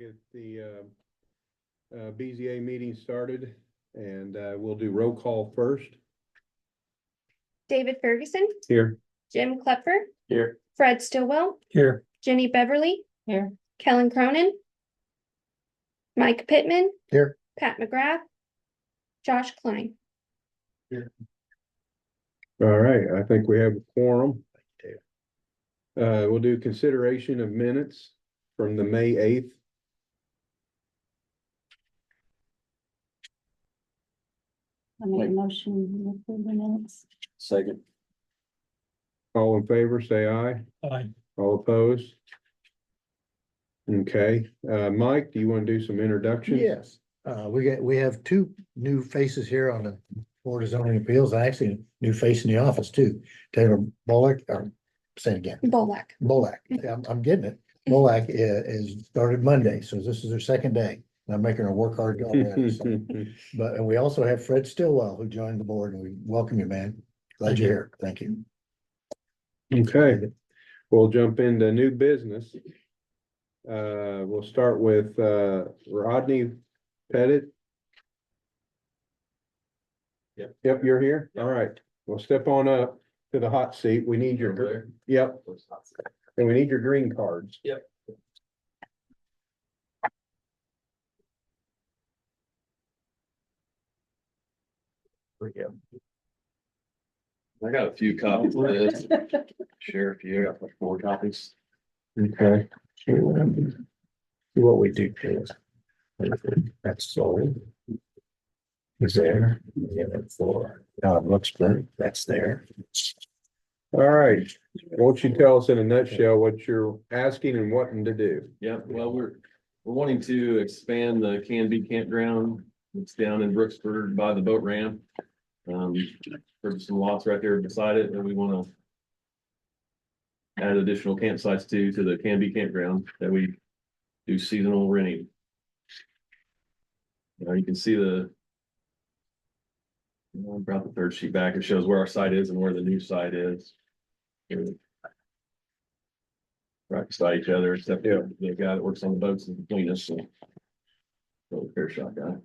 Get the BZA meeting started, and we'll do roll call first. David Ferguson, Here. Jim Klepfer, Here. Fred Stillwell, Here. Jenny Beverly, Here. Kellen Cronin, Mike Pittman, Here. Pat McGrath, Josh Klein. All right, I think we have a quorum. We'll do consideration of minutes from the May 8th. I make a motion to approve the minutes. Second. All in favor, say aye. Aye. All opposed? Okay, Mike, do you want to do some introductions? Yes, we have two new faces here on the Board of Zoning Appeals, and actually a new face in the office too. Taylor Bullock, or say it again, Bolak. Bullock, I'm getting it. Bullock is started Monday, so this is her second day. And I'm making her work hard already. So. And we also have Fred Stillwell, who joined the board, and we welcome you, man. Glad you're here. Thank you. Okay, we'll jump into new business. We'll start with Rodney Pettit. Yep, you're here. All right, well, step on up to the hot seat. We need your, yep, and we need your green cards. Yep. I got a few copies of this. Share a few. I got like 4 copies. Okay. See what we do is. That's sold. Is there? Yeah, that's for. It looks good. That's there. All right, won't you tell us in a nutshell what you're asking and wanting to do? Yep, well, we're wanting to expand the Canby campground. It's down in Brooksburg by the boat ramp. There's some lots right there beside it that we want to add additional campsites to the Canby campground that we do seasonal renting. You can see the I brought the third sheet back. It shows where our site is and where the new site is. Right beside each other, except the guy that works on the boats in between us. So, fair shot guy.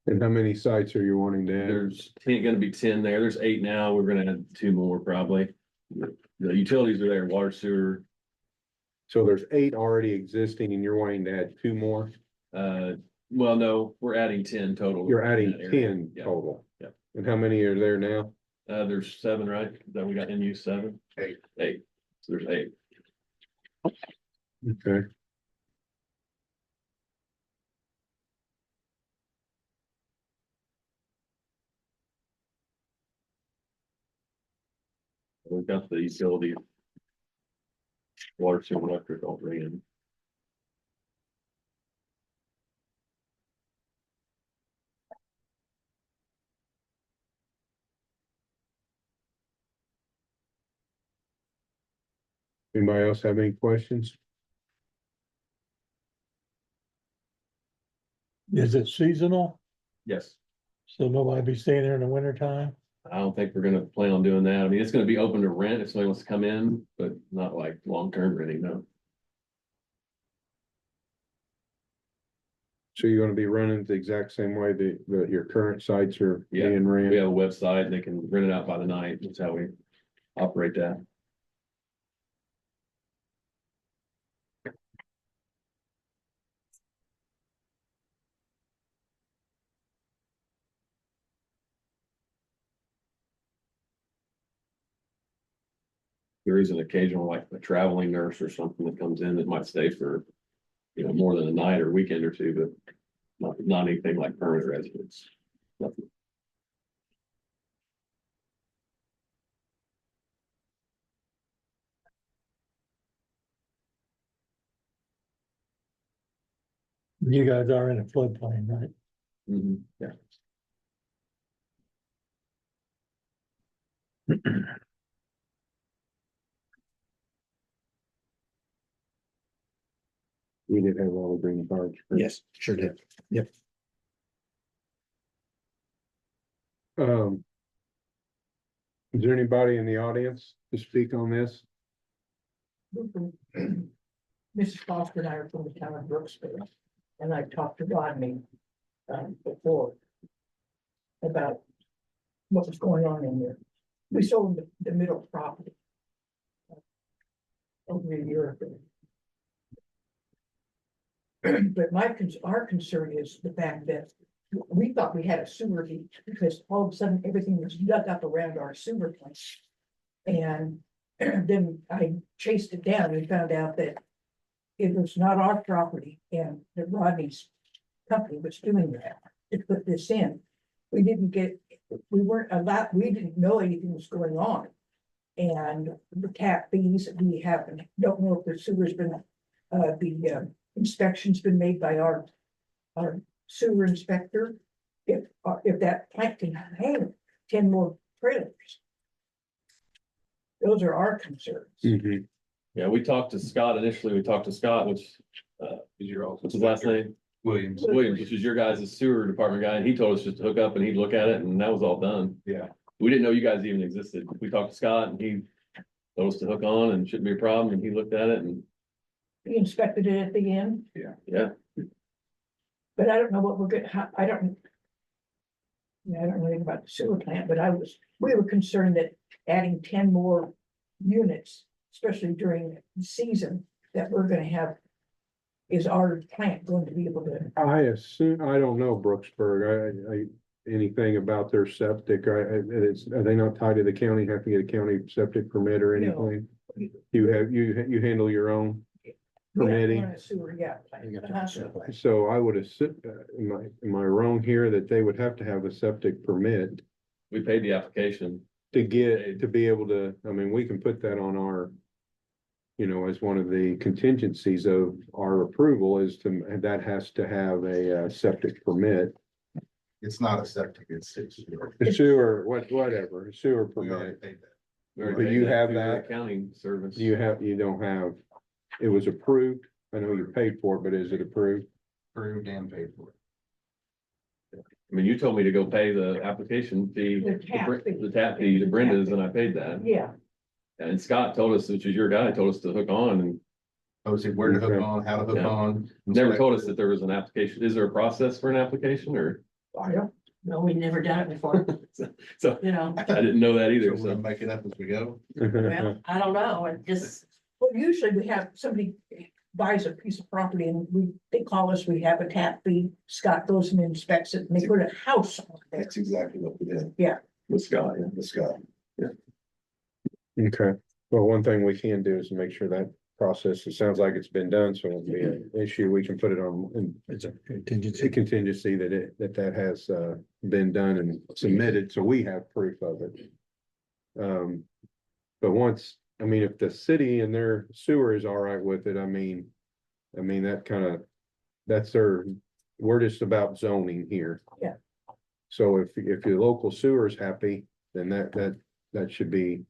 And how many sites are you wanting to add? There's gonna be 10 there. There's 8 now. We're gonna add 2 more probably. The utilities are there, water, sewer. So there's 8 already existing and you're wanting to add 2 more? Well, no, we're adding 10 total. You're adding in that 10 area. Yeah. total? Yeah. And how many are there now? There's 7, right? That we got in use 7? 8. So there's 8. Okay. We've got the utility. Water, sewer, electric all ran. Anybody else have any questions? Is it seasonal? Yes. So nobody be staying there in the winter time? I don't think we're gonna plan on doing that. I mean, it's gonna be open to rent if somebody wants to come in, but not like long-term renting, no. So you're gonna be running the exact same way that your current sites are Yeah, being We ran? have a website, they can rent it out by the night. That's how we operate that. There is an occasional, like a traveling nurse or something that comes in that might stay for, more than a night or weekend or two, but not anything like permanent residents. Nothing. You guys are in a floodplain, right? Yeah. We did have all the green cards. Yes, sure did. Yep. Is there anybody in the audience to speak on this? Mrs. Foster and I are from the town of Brooksville, and I talked to Rodney before about what was going on in there. We sold the middle property over a year ago. But our concern is the fact that we thought we had a sewer leak because all of a sudden everything was dug up around our sewer plant. And then I chased it down and found out that it was not our property and that Rodney's company was doing that to put this in. We weren't allowed, we didn't know anything was going on. And the tap fees, don't know if the sewer's been, the inspection's been made by our sewer inspector. If that plant can handle 10 more trailers. Those are our concerns. Mhm. Yeah, we talked to Scott initially, what's his last name? Williams. Williams, which is your guys' sewer department guy, and he told us just to hook up and he'd look at it, and that was all done. Yeah. We didn't know you guys even existed. We talked to Scott and he told us to hook on and shouldn't be a problem, and he looked at it and, He inspected it at the end, yeah. but I don't know what we're good, I don't. Yeah, I don't know anything about the sewer plant, but we were concerned that adding 10 more units, especially during the season that we're gonna have. Is our plant going to be able to? I assume, I don't know Brooksburg, anything about their septic, are they not tied to the county, have to get a county septic permit or No. anything? You handle your own permitting? Yeah, on a sewer, yeah. You got Uh-huh. the place. So I would assume, am I wrong here that they would have to have a septic permit We paid the application. to be able to, I mean, we can put that on our. You know, as one of the contingencies of our approval is that has to have a septic permit. It's not a septic, it's. A sewer, whatever, a sewer We already permit. paid that. We already Do paid you have through the that? Accounting service. You don't have, it was approved. I know you paid for it, but is it approved? Approved and paid for it. I mean, you told me to go pay the application fee, The tap fee. the tap fee to Brenda's, and I paid that. Yeah, And Scott told us, which is your guy, told us to hook on, and I was like, where to hook Okay. on, how to hook Yeah. on. never told us that there was an application. Is there a process for an application, or? I don't know, we've never done it before, So, you know, I didn't know that So either, we're gonna so. make it up as we go. well, I don't know, it just. Well, usually we have somebody buys a piece of property and they call us, we have a tap fee, Scott goes and inspects it, and they put a house on there. That's exactly what we did. With Scott, yeah. Let's go. Okay, well, one thing we can do is make sure that process, it sounds like it's been done, so it'll be an issue, we can put it on, in It's a a contingency. contingency that has been done and submitted, so we have proof of it. But once, I mean, if the city and their sewer is all right with it, I mean, that kind of, we're just about zoning here. Yeah. So if your local sewer is happy, then that should be,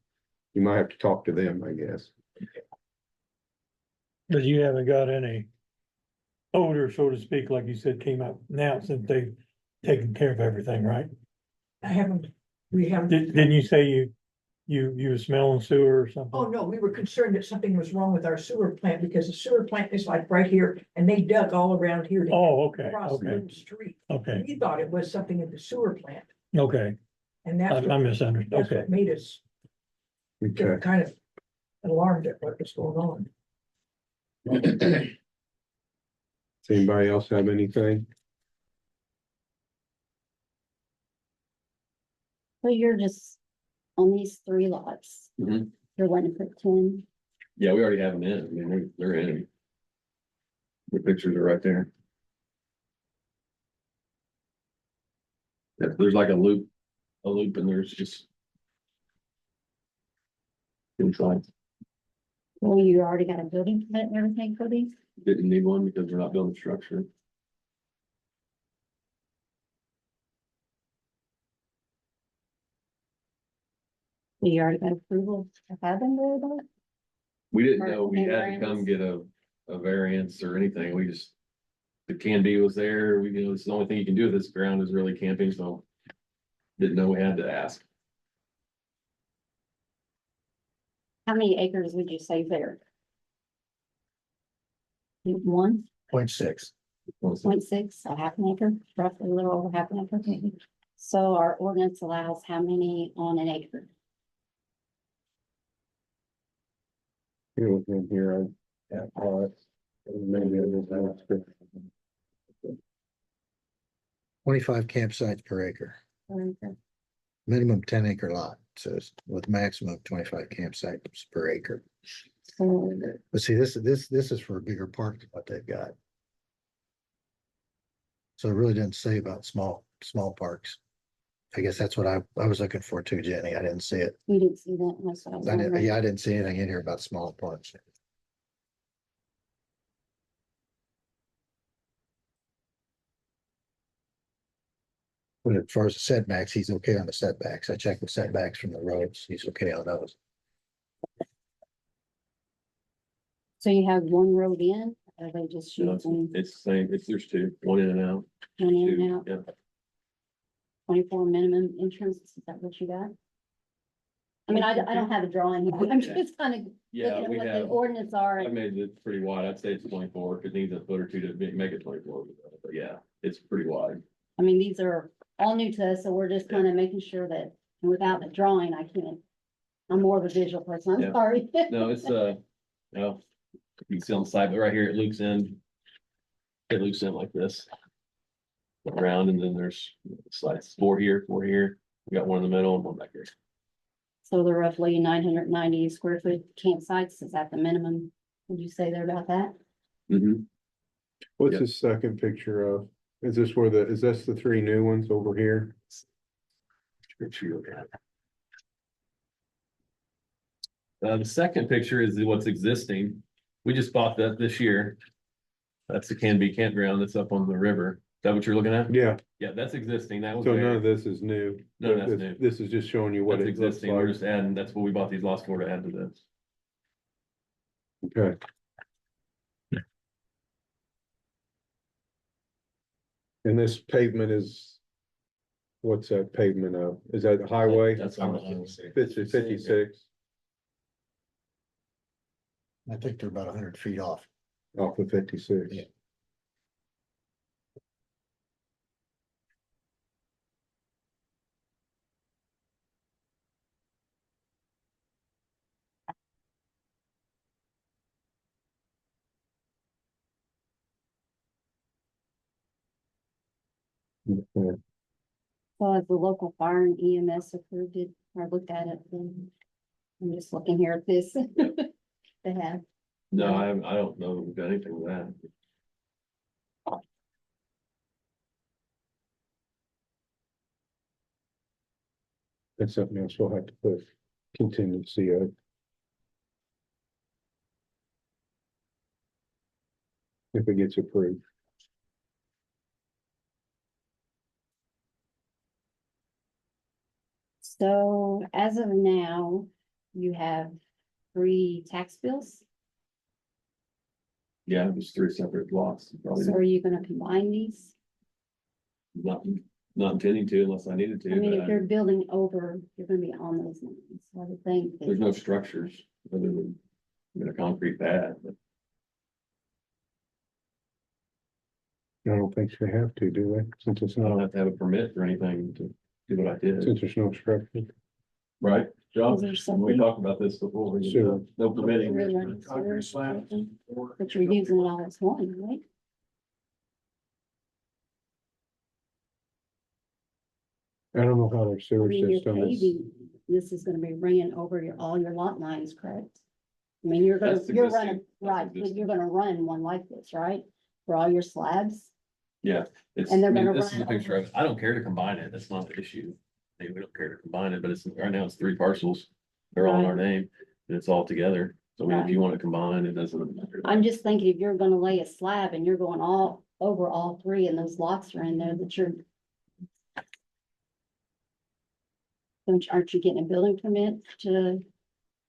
you might have to talk to them, I guess. But you haven't got any odor, so to speak, like you said, came up now since they've taken care of everything, right? We haven't. Didn't you say you were smelling sewer or something? Oh, no, we were concerned that something was wrong with our sewer plant because the sewer plant is like right here and they dug all around here. to Oh, okay, Cross okay, the street. okay, We thought it was something in the sewer plant okay. and I that's misunderstood, okay. what made us Okay. kind of alarmed at what was going on. Does anybody else have anything? So you're just on these 3 lots. Mhm. You're wanting to put 10. Yeah, we already have them in. I mean, they're in. The pictures are right there. There's like a loop, and there's just. Inside, Well, you already got a building permit and everything for these? didn't need one because we're not building structure. So you already got approval to have them there though? We didn't Or know we had to variance. come get a variance or anything. We just. The candy was there. It's the only thing you can do with this ground is really camping, so. Didn't know we had to ask. How many acres would you say there? 1.6, 0.6. a half an acre, roughly a little over half an acre. So our ordinance allows how many on an acre? Here within here, maybe it was extra. 25 campsites per acre, Per acre? minimum 10 acre lot, says with maximum 25 campsites per acre. So But see, this is for a bigger park than what they've got. So it really didn't say about small parks. I guess that's what I was looking for too, Jenny. I didn't see it. you didn't see that, that's what I was wondering. I didn't see anything in here about small parks. But as far as the setbacks, he's okay on the setbacks. I checked the setbacks from the roads. He's okay on those. So you have one road in, or they just No, using it's the same, there's two, one in and out. one in and Two, out, yeah. 24 minimum entrance, is that what you got? I mean, I don't have a drawing, I'm just kind of Yeah, looking at we what the have, ordinance are. I made it pretty wide, I'd say it's 24, if it needs a foot or two to make it 24, but yeah, it's pretty wide. I mean, these are all new to us, so we're just kind of making sure that without the drawing, I can't. I'm more of a visual person, Yeah. I'm sorry. No, it's, no, you can see on the side, but right here, it loops in. It loops in like this. Around, and then there's slides, four here, we got one in the middle and one back here. So they're roughly 990 square foot campsites, is that the minimum? Would you say they're about that? What's Yeah. the second picture of? Is this is this the three new ones over here? The second picture is what's existing. We just bought that this year. That's the Canby campground that's up on the river. Is that what you're looking at? Yeah, Yeah, that's existing. That was so none of there. this is new. No, that's This- new. This is just showing you what That's it looks existing. We're like. just adding, that's what we bought these lots for, to add to this. Okay. And this pavement is, what's that pavement of? Is that the highway? That's on the highway. 56 I think they're about 100 feet off. off of 56. Yeah. Okay. So as the local fire and EMS approved it, or looked at it, then I'm just looking here at this. They have. No, I don't know if we've got anything with that. That's something else we'll have to put contingency of. If it gets approved. So as of now, you have 3 tax bills. Yeah, there's three separate lots. Probably So are you gonna combine these? not intending to unless I needed I mean, to, if but you're building over, you're gonna be on those lines, so I would think. that- there's no structures other than a concrete pad. But I don't think they have to, do they? Since it's I don't not, have to have a permit or anything to do what I did, since there's no structure. right? Josh, Is there we something- talked about this before. Sure. No permitting. Really running sewer system, But you're using it all as one, right? I don't know how their I sewer mean, you're system is. paving, this is gonna be ringing over all your lot lines, correct? I mean, you're gonna, That's you're existing. running, That's right, but existing. you're gonna run one like this, right? For all your slabs? Yeah, it's, And I they're mean, gonna this is a run picture of, it. I don't care to combine it, that's not the issue. Hey, we don't care to combine it, but it's, right now it's 3 parcels, they're all in our name, and it's all together. So I mean, if you want to combine, it doesn't matter. I'm just thinking if you're gonna lay a slab and you're going all over all 3 and those lots are in there that you're. Aren't you getting a building permit to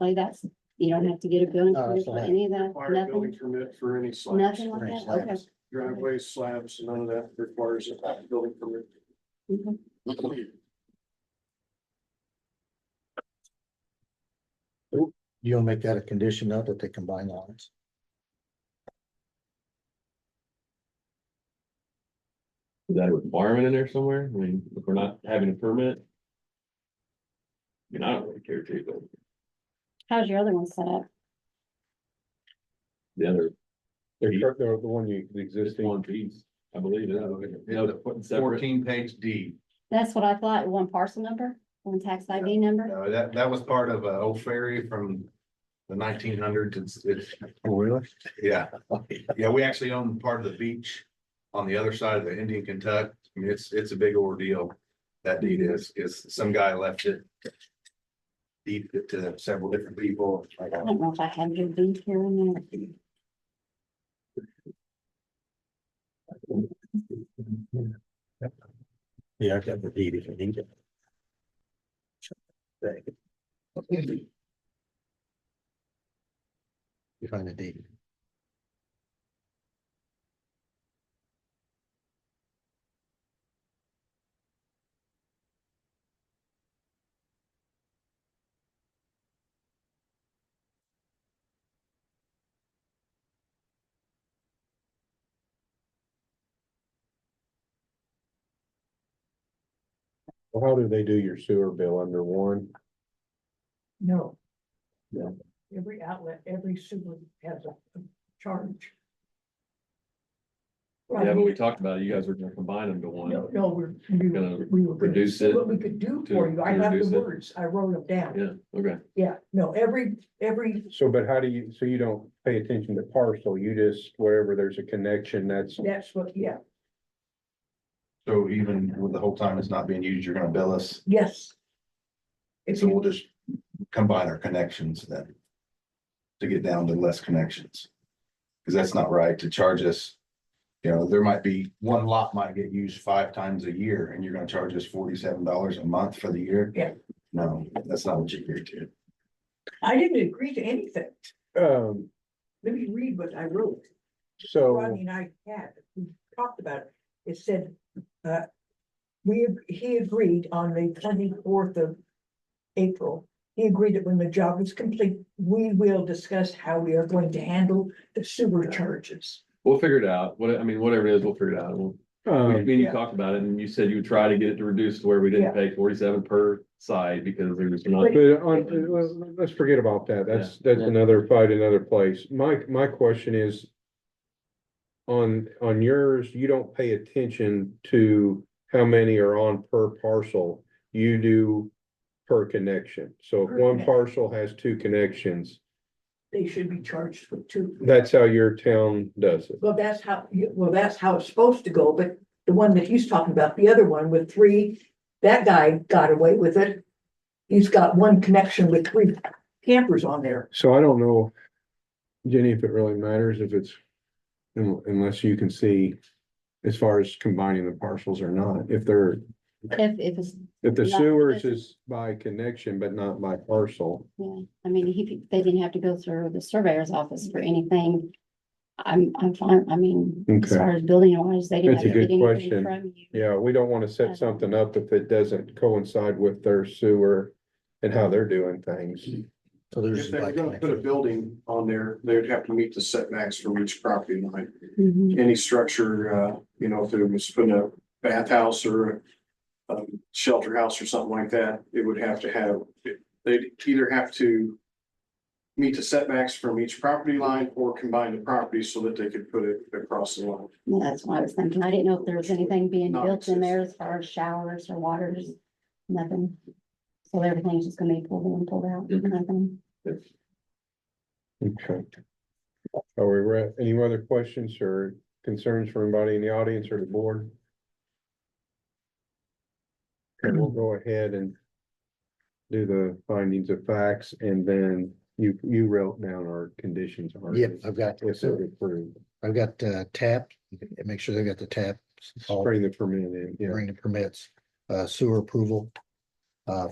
lay that? You don't have to get a building No, permit that's for not- any of that, Require a building nothing, permit for any slabs. nothing like Any that, slabs. okay. Driveways, slabs, none of that requires a building permit. Mhm. You gonna make that a condition though, that they combine lines? Is that a requirement in there somewhere? I mean, if we're not having a permit? I mean, I don't really care too, but How's your other one set up? the other, The one you, the just existing. one piece, I believe. No, No, putting separate. 14-page deed. That's what I thought, one parcel number, one tax ID number. No, that was part of Old Ferry from the 1900s. It's, Oh, really? yeah. Yeah, we actually own part of the beach on the other side of the Indian Kentucky. I mean, it's a big ordeal. That deed is some guy left it. Deeded it to several different people. I don't know if I have your deed here in there. Yeah, I've got the deed if you need it. You find the deed. Well, how do they do your sewer bill under one? No. Yeah. Every outlet, every sewer has a charge. Yeah, but we talked about it. You guys were gonna combine them to one. No, Gonna we were gonna reduce see it what we could do for to- you. I to have reduce the it. words. I wrote them down. Yeah, okay. Yeah, no, every, So, but how do you, so you don't pay attention to parcel, you just, wherever there's a connection, that's, that's what, yeah, So even with the whole time it's not being used, you're gonna bill us. yes. If So you, we'll just combine our connections then. To get down to less connections. Cause that's not right to charge us. You know, there might be, one lot might get used 5 times a year and you're gonna charge us $47 a month for the year. Yeah. No, that's not what you agreed to. I didn't agree to anything. um, Let me read what I wrote. so, Rodney and I had, we talked about it. It said, he agreed on the 24th of April. He agreed that when the job is complete, we will discuss how we are going to handle the sewer charges. We'll figure it out. I mean, whatever it is, we'll figure it out. Me and you Yeah. talked about it and you said you would try to get it to reduce to where we didn't pay 47 per side because there was not. but let's forget about that, that's Yeah. another fight, another place. My question is. On yours, you don't pay attention to how many are on per parcel, you do per connection. So if Per one connection. parcel has 2 connections, They should be charged for 2. that's how your town does it. Well, that's how it's supposed to go, but the one that he's talking about, the other one with 3, that guy got away with it. He's got 1 connection with 3 campers on there. So I don't know, Jenny, if it really matters if it's, unless you can see as far as combining the parcels or not, if they're, If it's, if the Not- sewers is by connection, but not by parcel. yeah, I mean, they didn't have to go through the surveyor's office for anything. I'm fine, I mean, as Okay. far as building wise, they didn't That's have a to good get anything question. from you. Yeah, we don't wanna set something up if it doesn't coincide with their sewer and how they're doing things. So there's If they were like, gonna put a building on there, they'd have to meet the setbacks from each property line. Mhm. Any structure, you know, if it was putting a bathhouse or a shelter house or something like that, it would have to have, they'd either have to meet the setbacks from each property line or combine the properties so that they could put it across the line. Yeah, that's what I was thinking. I didn't know if there was anything being Not built in there as existent. far as showers or waters, nothing. So everything's just gonna be pulled in, pulled out, Mhm. nothing. Okay. Are we any other questions or concerns from anybody in the audience or the board? Okay, we'll go ahead and do the findings of facts and then you wrote down our conditions. already. Yep, I've got, If they're approved, I've got tap, make sure they've got the tap. bring the permit in, yeah. Bring the permits, sewer approval,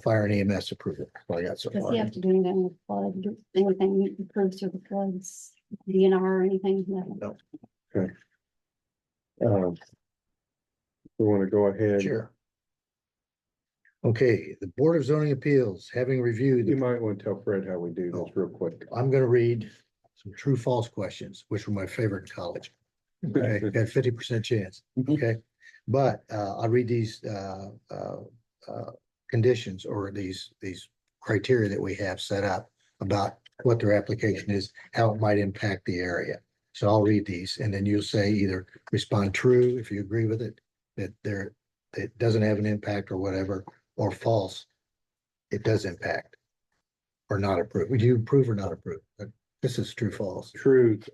fire and EMS approval. All I got so Does far. he have to do anything with flood, anything improves through the floods, DNR or anything? Nothing. We want to go ahead. Sure. Okay, the Board of Zoning Appeals, having reviewed, You might want to tell Fred how we do this real quick. I'm gonna read some true false questions, which were my favorite in college. Okay, got 50% chance. Okay, But I'll read these conditions or these criteria that we have set up about what their application is, how it might impact the area. So I'll read these and then you'll say either respond true if you agree with it, that it doesn't have an impact or whatever, or false, it does impact. Or not approve. Would you approve or not approve? This is true, false. Truth,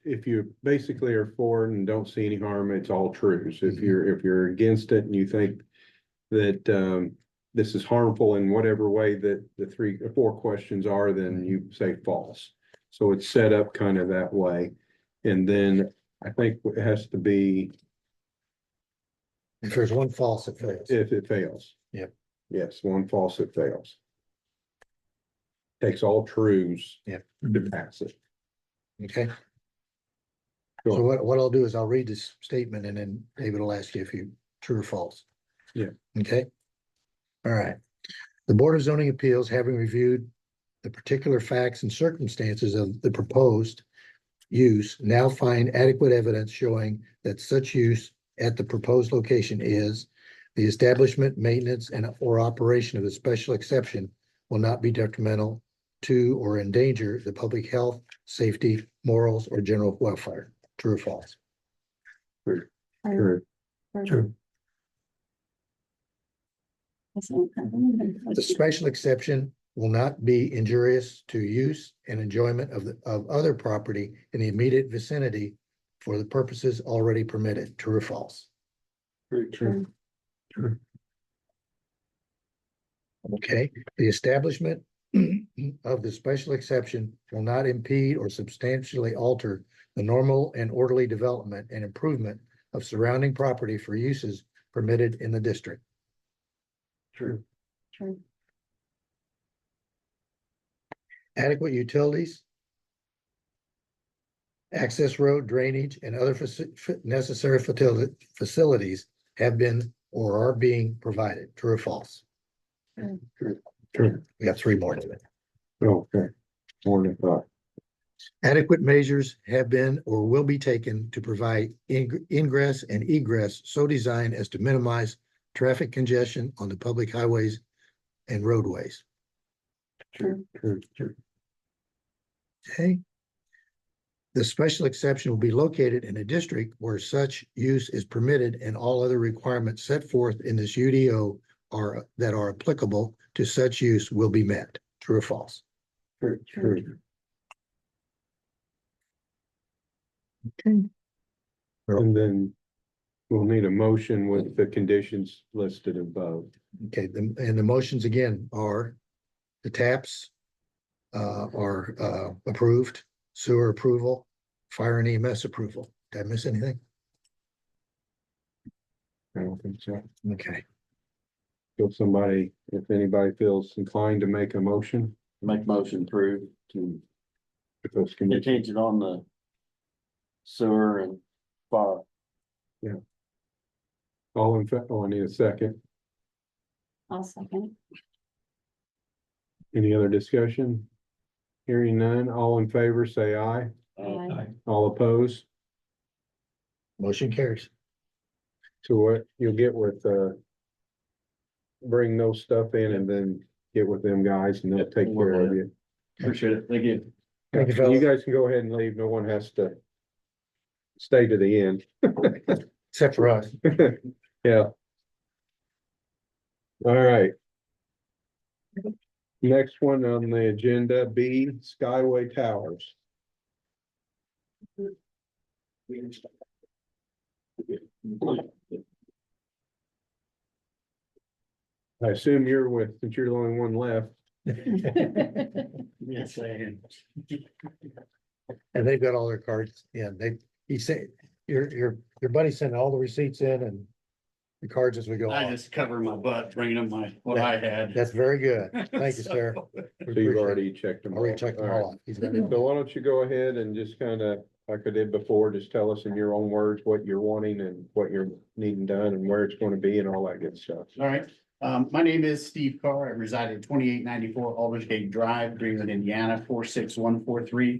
if you basically are for it and don't see any harm, it's all truths. If you're against it and you think that this is harmful in whatever way that the 3 or 4 questions are, then you say false. So it's set up kind of that way. And then I think it has to be If there's one false, it fails. if it fails. Yep. Yes, one false, it fails. Takes all truths. Yep. To pass it. Okay. Go So on. what I'll do is I'll read this statement and then David will ask you if you true or false. Yeah. Okay. All right. The Board of Zoning Appeals, having reviewed the particular facts and circumstances of the proposed use, now find adequate evidence showing that such use at the proposed location is the establishment, maintenance, and or operation of a special exception will not be detrimental to or endanger the public health, safety, morals, or general welfare. True or false? True. True. The special exception will not be injurious to use and enjoyment of other property in the immediate vicinity for the purposes already permitted. True or false? True. Okay, the establishment of the special exception will not impede or substantially alter the normal and orderly development and improvement of surrounding property for uses permitted in the district. True. Adequate utilities, access road, drainage, and other necessary facilities have been or are being provided. True or false? True. We got 3 more to it. Okay. More than I thought. Adequate measures have been or will be taken to provide ingress and egress so designed as to minimize traffic congestion on the public highways and roadways. True. Okay. The special exception will be located in a district where such use is permitted and all other requirements set forth in this UDO that are applicable to such use will be met. True or false? True. And then we'll need a motion with the conditions listed above. Okay, and the motions again are the taps are approved, sewer approval, fire and EMS approval. Did I miss anything? I don't think so. Okay, If anybody feels inclined to make a motion. Make motion prove to With those conditions. contingent on the sewer and fire. All in fact, I need a second. I'll second. Any other discussion? Hearing none, all in favor, say aye. Aye. All opposed? motion carries. So what you'll get with, bring those stuff in and then get with them guys and they'll Yep, take we'll care work of on you. Appreciate it. Thank you. Thank you, You fellas. guys can go ahead and leave. No one has to stay to the end. Except for us. Yeah. All right. Next one on the agenda, B, Skyway Towers. I assume you're with, since you're the only one left. Yes, I am. And they've got all their cards. Yeah, he said, your buddy sent all the receipts in and the cards as we go I on. just cover my butt bringing them what I had. That's very good. Thank you, sir. We So you've appreciate it. already checked them. Already all. checked them All right. all off. He's got it. So why don't you go ahead and just kind of, like I did before, just tell us in your own words what you're wanting and what you're needing done and where it's going to be and all that good stuff. All right, my name is Steve Carr. I reside at 2894 Aldersgate Drive, Greenwood, Indiana, 46143.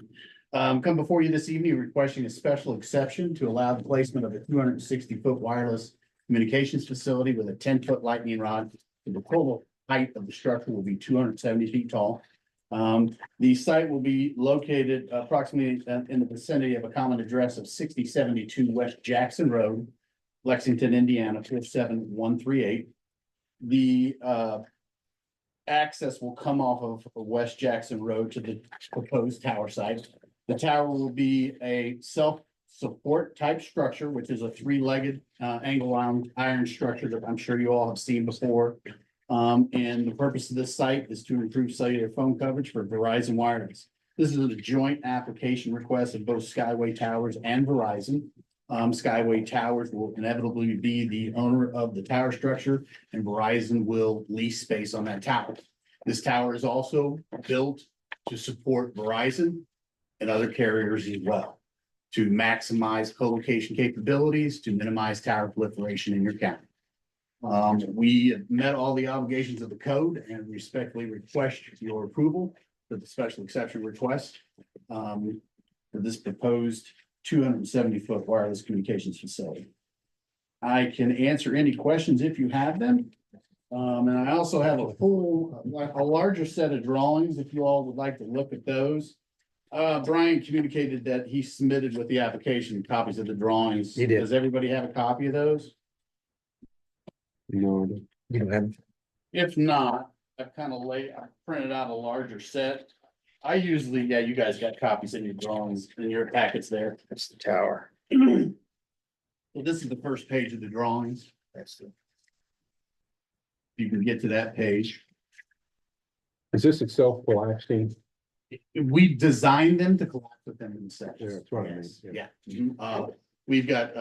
Come before you this evening requesting a special exception to allow the placement of a 260-foot wireless communications facility with a 10-foot lightning rod. The total height of the structure will be 270 feet tall. The site will be located approximately in the vicinity of a common address of 6072 West Jackson Road, Lexington, Indiana, 47138. The access will come off of West Jackson Road to the proposed tower site. The tower will be a self-support type structure, which is a three-legged angle-wound iron structure that I'm sure you all have seen before. And the purpose of this site is to improve cellular phone coverage for Verizon Wireless. This is a joint application request of both Skyway Towers and Verizon. Skyway Towers will inevitably be the owner of the tower structure, and Verizon will lease space on that tower. This tower is also built to support Verizon and other carriers as well, to maximize co-location capabilities, to minimize tower proliferation in your county. We have met all the obligations of the code and respectfully request your approval for the special exception request for this proposed 270-foot wireless communications facility. I can answer any questions if you have them. And I also have a larger set of drawings if you all would like to look at those. Brian communicated that he submitted with the application copies of the drawings. He did. Does everybody have a copy of those? No, You don't have, If not, I printed out a larger set. I usually, yeah, you guys got copies in your drawings, in your packets there. that's the tower. Well, this is the first page of the drawings. That's the. You can get to that page. is this itself collapsing? We designed them to collapse with them in sections. Yeah, that's what I mean, Yes, yeah. yeah. We've got,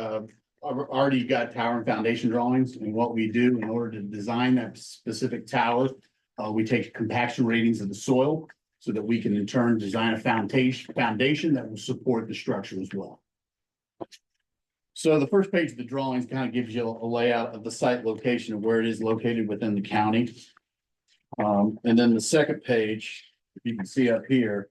already got tower and foundation drawings, and what we do in order to design that specific tower, we take compaction ratings of the soil so that we can in turn design a foundation that will support the structure as well. So the first page of the drawings kind of gives you a layout of the site location of where it is located within the county. And then the second page, if you can see up here,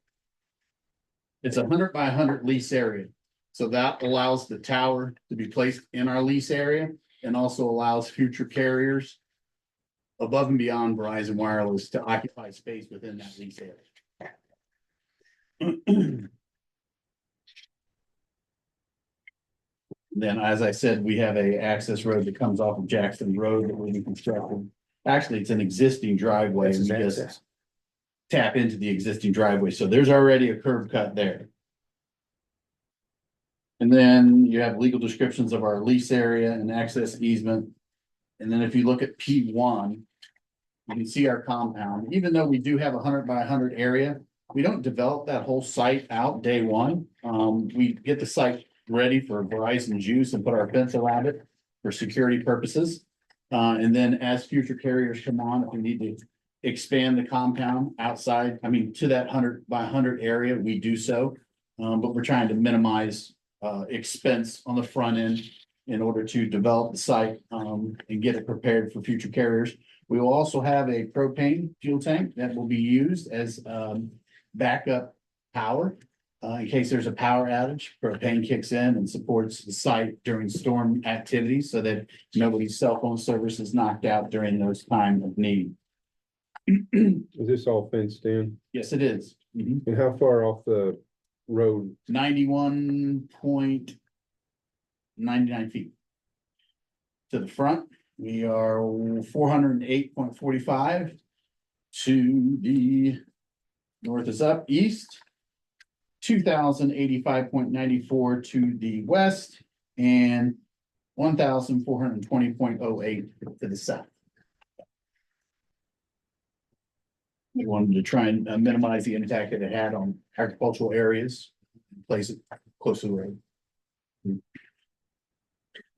it's 100 by 100 lease area. So that allows the tower to be placed in our lease area and also allows future carriers above and beyond Verizon Wireless to occupy space within that lease area. Then, as I said, we have a access road that comes off of Jackson Road that will be constructed. Actually, it's an existing driveway. That's his We just access. tap into the existing driveway. So there's already a curb cut there. And then you have legal descriptions of our lease area and access easement. And then if you look at P1, you can see our compound. Even though we do have a 100 by 100 area, we don't develop that whole site out day one. We get the site ready for Verizon's use and put our fence around it for security purposes. And then as future carriers come on, if we need to expand the compound outside, to that 100 by 100 area, we do so. But we're trying to minimize expense on the front end in order to develop the site and get it prepared for future carriers. We will also have a propane fuel tank that will be used as backup power. In case there's a power outage, propane kicks in and supports the site during storm activities so that nobody's cell phone service is knocked out during those times of need. Is this all fenced in? Yes, it is. And how far off the road? 91.99 feet. To the front, we are 408.45. To the north is up, east. 2,085.94 to the west and 1,420.08 to the south. We wanted to try and minimize the impact that it had on agricultural areas, place it close to the road.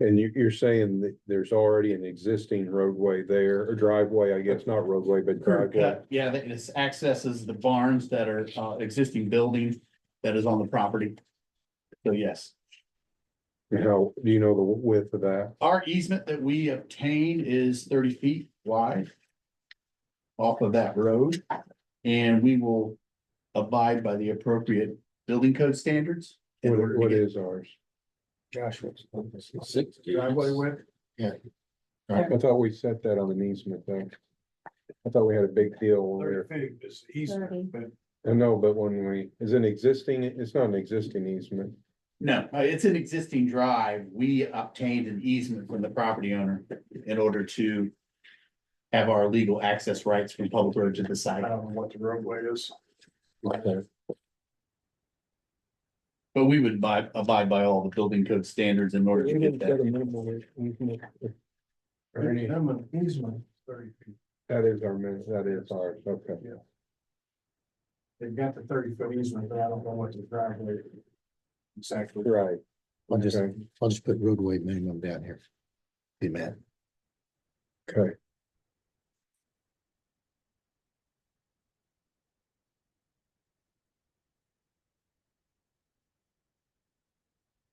And you're saying that there's already an existing roadway there, or driveway, I guess, not roadway, but Curb driveway. cut, yeah, this accesses the barns that are existing buildings that is on the property. So yes, And how, do you know the width of that? our easement that we obtain is 30 feet wide off of that road, and we will abide by the appropriate building code standards. in order to What get- is ours? Josh, what's this? Six. Driveway width, I thought we set that on an easement thing. I thought we had a big deal when we were, I know, but when we, is it existing, it's not an existing easement. No, it's an existing drive. We obtained an easement from the property owner in order to have our legal access rights from public road to the site. I don't know what the roadway is. But we would abide by all the building code standards in order to get that. Or any, Easement, 30 feet. that is our minute, that is ours, okay. They've got the 30-foot easement, but I don't know what the driveway. Exactly. Right. I'll just, Okay. I'll just put roadway minimum down here. Be mad. Okay.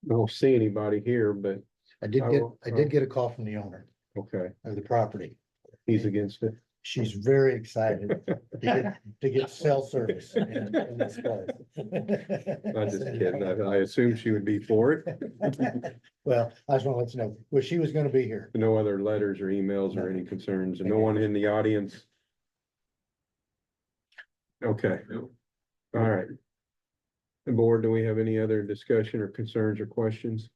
I don't see anybody here, but, I did get a call from the owner okay, of the property. he's against it. She's very excited to get cell service in this place. I'm just kidding. I assumed she would be for it. Well, I just want to let you know, well, she was gonna be here. No other letters or emails or any concerns, and no one in the audience. Okay, all right. The board, do we have any other discussion or concerns or questions?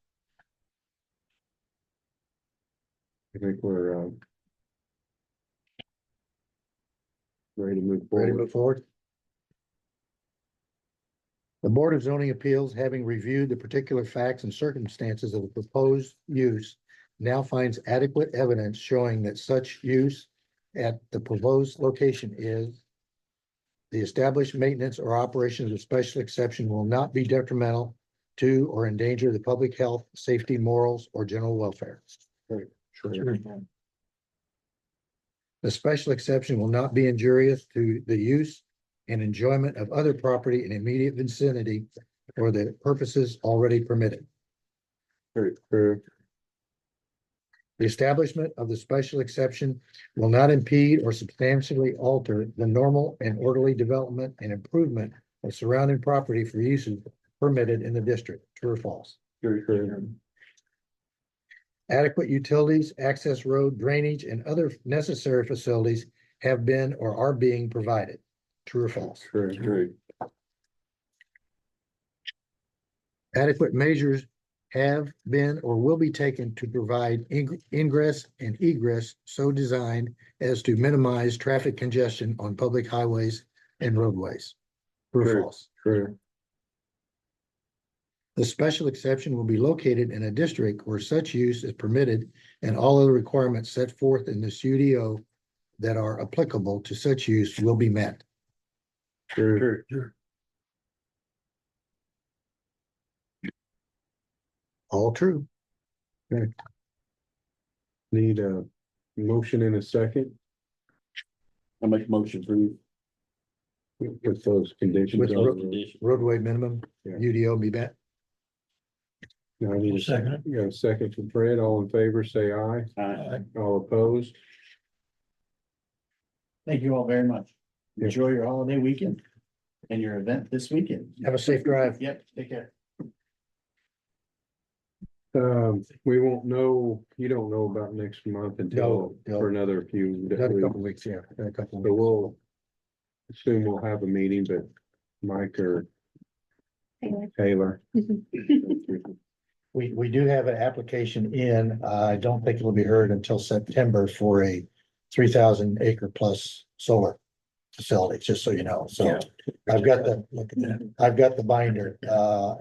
I think we're ready to move Ready to forward. move forward? The Board of Zoning Appeals, having reviewed the particular facts and circumstances of the proposed use, now finds adequate evidence showing that such use at the proposed location is the established maintenance or operation of the special exception will not be detrimental to or endanger the public health, safety, morals, or general welfare. Sure. The special exception will not be injurious to the use and enjoyment of other property in immediate vicinity for the purposes already permitted. Sure. The establishment of the special exception will not impede or substantially alter the normal and orderly development and improvement of surrounding property for uses permitted in the district. True or false? Sure. Adequate utilities, access road, drainage, and other necessary facilities have been or are being provided. True or false? Sure. Adequate measures have been or will be taken to provide ingress and egress so designed as to minimize traffic congestion on public highways and roadways. True or false? Sure. The special exception will be located in a district where such use is permitted and all other requirements set forth in this UDO that are applicable to such use will be met. Sure. All true. Need a motion in a second I make a motion for with those conditions. With condition. roadway minimum, Yeah. UDO be met. Now I need a Second. second. You got a second from Fred. All in favor, say aye. All opposed? Thank you all very much. Yeah. Enjoy your holiday weekend and your event this weekend. Have a safe drive. Yep, take care. We won't know, you don't know about next month until No. for another few. Got a couple weeks, yeah. Got a couple So weeks. we'll assume we'll have a meeting, but Mike or Taylor. We do have an application in, I don't think it'll be heard until September for a 3,000 acre plus solar facility, just so you know, so. I've got the binder,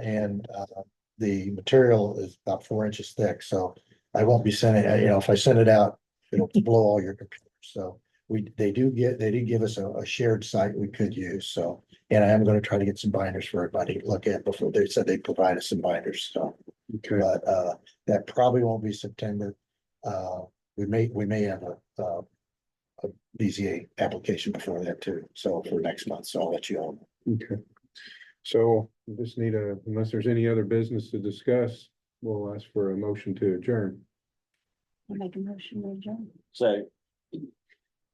and the material is about 4 inches thick, so I won't be sending, if I send it out, it'll blow all your computers, so. They did give us a shared site we could use, so, and I am gonna try to get some binders for everybody to look at before they said they'd provide us some binders, so. Okay, But that probably won't be September. We may have a BZA application before that too, so for next month, so I'll let you all know. okay. So we just need unless there's any other business to discuss, we'll ask for a motion to adjourn. I'll make a motion to adjourn. Say.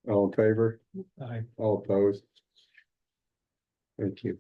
All in favor? Aye. All opposed? Thank you.